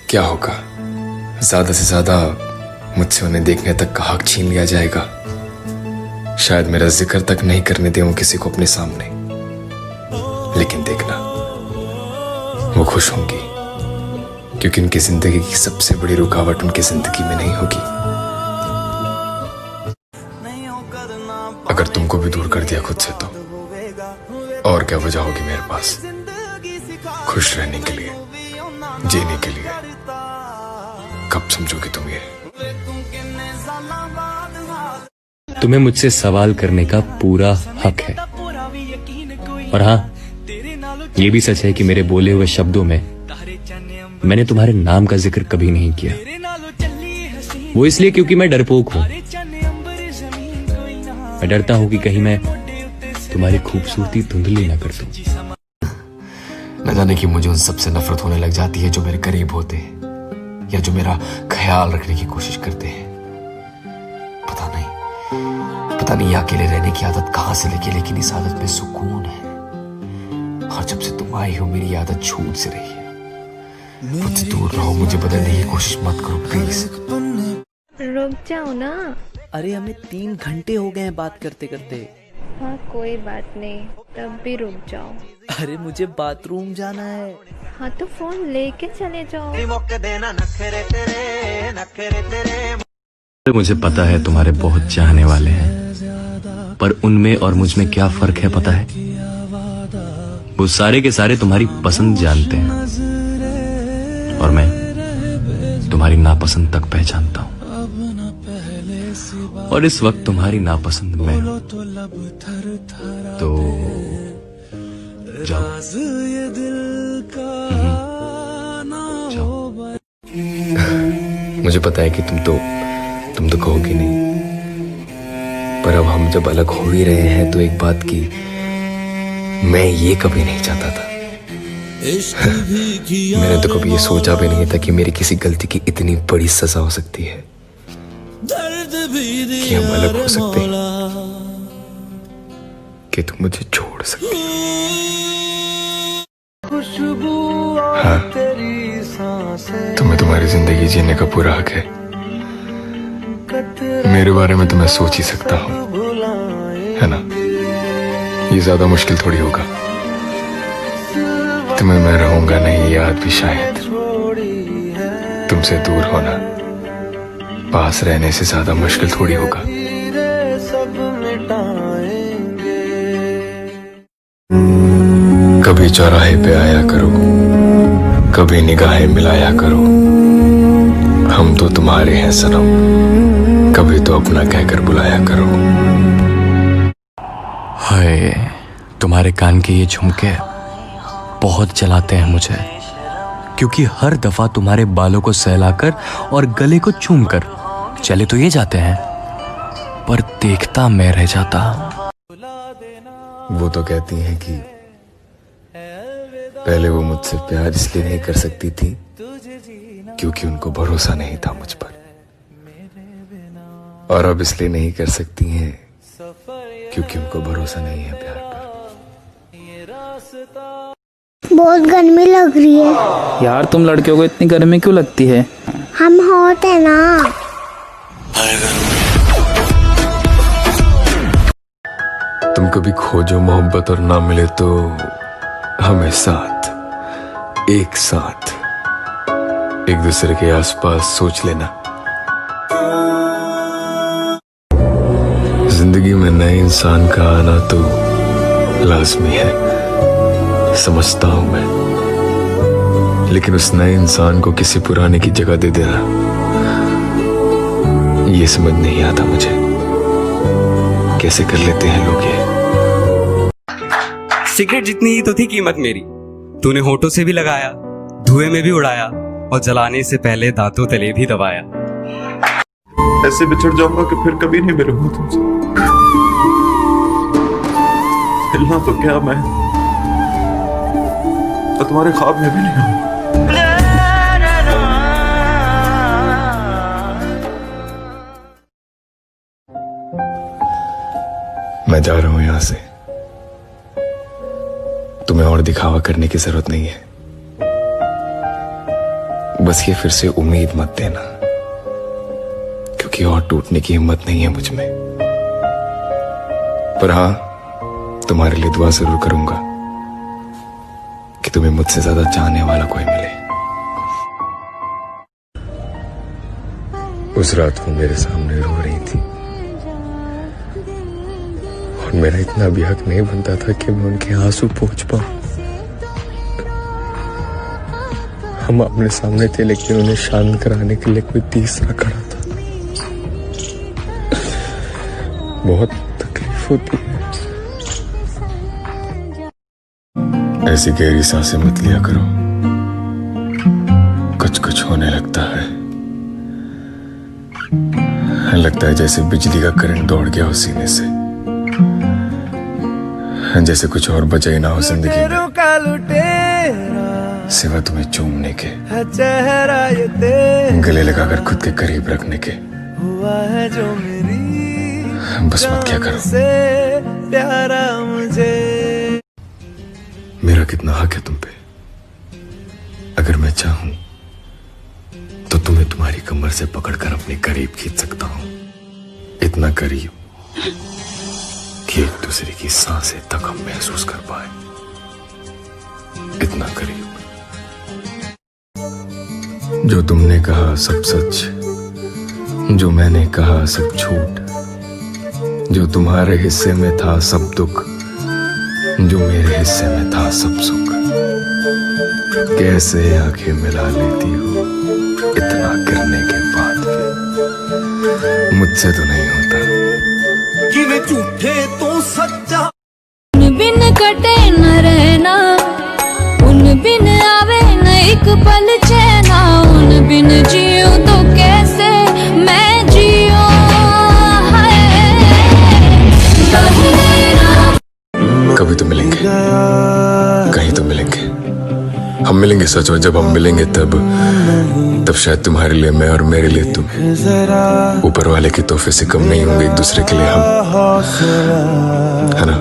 क्या होगा, ज्यादा से ज्यादा मुझसे उन्हें देखने तक का हक छीन लिया जाएगा। शायद मेरा जिक्र तक नहीं करने दूं किसी को अपने सामने, लेकिन देखना वो खुश होंगी, क्योंकि उनकी जिंदगी की सबसे बड़ी रुकावट उनकी जिंदगी में नहीं होगी। अगर तुमको भी दूर कर दिया खुद से तो और क्या वजह होगी मेरे पास खुश रहने के लिए, जीने के लिए। कब समझोगे तुम ये? तुम्हें मुझसे सवाल करने का पूरा हक है। और हाँ, ये भी सच है कि मेरे बोले हुए शब्दों में मैंने तुम्हारे नाम का जिक्र कभी नहीं किया। वो इसलिए क्योंकि मैं डरपोक हूं। मैं डरता हूं कि कहीं मैं तुम्हारी खूबसूरती धुंधली ना कर दूं। न जाने कि मुझे उन सबसे नफरत होने लग जाती है जो मेरे करीब होते हैं या जो मेरा ख्याल रखने की कोशिश करते हैं। पता नहीं अकेले रहने की आदत कहां से लगी, लेकिन इस आदत में सुकून है। और जब से तुम आई हो मेरी आदत छूट से रही है। मुझसे दूर रहो, मुझे बदलने की कोशिश मत करो प्लीज। रुक जाओ ना। अरे हमें 3 घंटे हो गए हैं बात करते करते। हाँ कोई बात नहीं, तब भी रुक जाओ। अरे मुझे बाथरूम जाना है। हाँ तो फोन लेके चले जाओ। मुझे पता है तुम्हारे बहुत चाहने वाले हैं, पर उनमें और मुझ में क्या फर्क है पता है? वो सारे के सारे तुम्हारी पसंद जानते हैं और मैं तुम्हारी नापसंद तक पहचानता हूं। और इस वक्त तुम्हारी नापसंद में तो जाओ। जाओ। मुझे पता है कि तुम तो कहोगी नहीं, पर अब हम जब अलग हो ही रहे हैं तो एक बात की मैं ये कभी नहीं चाहता था। मैंने तो कभी ये सोचा भी नहीं था कि मेरी किसी गलती की इतनी बड़ी सजा हो सकती है कि हम अलग हो सकते हैं, कि तुम मुझे छोड़ सकती। हाँ, तुम्हें तुम्हारी जिंदगी जीने का पूरा हक है। मेरे बारे में तो मैं सोच ही सकता हूँ, है ना? ये ज्यादा मुश्किल थोड़ी होगा। तुम्हें मैं रहूंगा नहीं याद भी शायद। तुमसे दूर होना पास रहने से ज्यादा मुश्किल थोड़ी होगा। कभी चौराहे पे आया करो, कभी निगाहें मिलाया करो। हम तो तुम्हारे हैं सनम, कभी तो अपना कहकर बुलाया करो। हाय, तुम्हारे कान के ये झुमके बहुत जलाते हैं मुझे, क्योंकि हर दफा तुम्हारे बालों को सहलाकर और गले को चूमकर चले तो ये जाते हैं, पर देखता मैं रह जाता। वो तो कहती हैं कि पहले वो मुझसे प्यार इसलिए नहीं कर सकती थी क्योंकि उनको भरोसा नहीं था मुझ पर, और अब इसलिए नहीं कर सकती हैं क्योंकि उनको भरोसा नहीं है प्यार पर। बहुत गर्मी लग रही है। यार तुम लड़कियों को इतनी गर्मी क्यों लगती है? हम होते ना। तुम कभी खोजो मोहब्बत और ना मिले तो हमें साथ, एक साथ, एक दूसरे के आसपास सोच लेना। जिंदगी में नए इंसान का आना तो लाजमी है, समझता हूं मैं, लेकिन उस नए इंसान को किसी पुराने की जगह दे देना ये समझ नहीं आता मुझे। कैसे कर लेते हैं लोग ये? सिगरेट जितनी ही तो थी कीमत मेरी, तूने होठों से भी लगाया, धुएं में भी उड़ाया और जलाने से पहले दांतों तले भी दबाया। ऐसे बिछड़ जाऊंगा कि फिर कभी नहीं मिलूंगा तुमसे। हिलना तो क्या मैं तो तुम्हारे ख्वाब में भी नहीं हूं। मैं जा रहा हूं यहां से। तुम्हें और दिखावा करने की जरूरत नहीं है। बस ये फिर से उम्मीद मत देना, क्योंकि और टूटने की हिम्मत नहीं है मुझ में। पर हाँ, तुम्हारे लिए दुआ जरूर करूंगा कि तुम्हें मुझसे ज्यादा चाहने वाला कोई मिले। उस रात वो मेरे सामने रो रही थी और मेरा इतना भी हक नहीं बनता था कि मैं उनके आंसू पोंछ पाऊं। हम अपने सामने थे, लेकिन उन्हें शांत कराने के लिए कोई तीसरा खड़ा था। बहुत तकलीफ होती है। ऐसी गहरी सांसें मत लिया करो, कुछ कुछ होने लगता है। लगता है जैसे बिजली का करंट दौड़ गया हो सीने से, जैसे कुछ और बचा ही ना हो जिंदगी में सिवा तुम्हें चूमने के, गले लगाकर खुद के करीब रखने के। बस मत क्या करो। मेरा कितना हक है तुम पे। अगर मैं चाहूं तो तुम्हें तुम्हारी कमर से पकड़कर अपने करीब खींच सकता हूं, इतना करीब कि एक दूसरे की सांसें तक हम महसूस कर पाए, इतना करीब। जो तुमने कहा सब सच, जो मैंने कहा सब झूठ, जो तुम्हारे हिस्से में था सब दुख, जो मेरे हिस्से में था सब सुख। कैसे आंखें मिला लेती हो इतना गिरने के बाद भी। मुझसे तो नहीं होता। कि वे झूठे तो सच्चा। उन बिन कटे न रहना, उन बिन आवे न एक पल चैना, उन बिन जियो तो कैसे मैं जियो। कभी तो मिलेंगे, कहीं तो मिलेंगे। हम मिलेंगे सच में। जब हम मिलेंगे तब शायद तुम्हारे लिए मैं और मेरे लिए तुम ऊपर वाले के तोहफे से कम नहीं होंगे एक दूसरे के लिए हम, है ना।